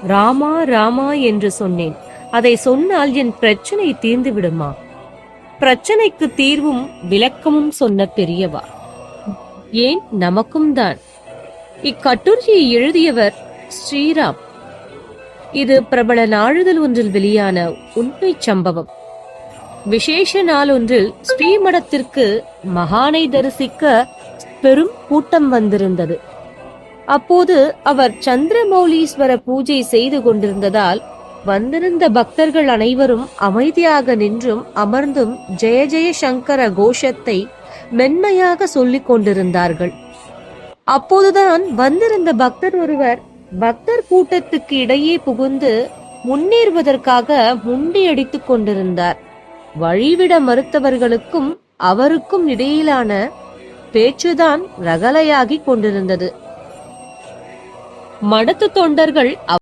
ராமா ராமா என்று சொன்னேன். அதை சொன்னால் என் பிரச்சனை தீர்ந்து விடுமா? பிரச்சனைக்கு தீர்வும் விளக்கமும் சொன்ன பெரியவா. ஏன் நமக்கும் தான். இக்கட்டுரையை எழுதியவர் ஸ்ரீராம். இது பிரபல நாளிதழ் ஒன்றில் வெளியான உண்மை சம்பவம். விசேஷ நாள் ஒன்றில் ஸ்ரீமடத்திற்கு மகானை தரிசிக்க பெரும் கூட்டம் வந்திருந்தது. அப்போது அவர் சந்திரமௌலீஸ்வர பூஜை செய்து கொண்டிருந்ததால் வந்திருந்த பக்தர்கள் அனைவரும் அமைதியாக நின்றும் அமர்ந்தும் ஜெய ஜெய சங்கர கோஷத்தை மென்மையாக சொல்லிக் கொண்டிருந்தார்கள். அப்போதுதான் வந்திருந்த பக்தர் ஒருவர் பக்தர் கூட்டத்துக்கு இடையே புகுந்து முன்னேறுவதற்காக முண்டியடித்துக் கொண்டிருந்தார். வழிவிட மறுத்தவர்களுக்கும் அவருக்கும் இடையிலான பேச்சுதான் ரகலையாகி கொண்டிருந்தது. மடத்து தொண்டர்கள்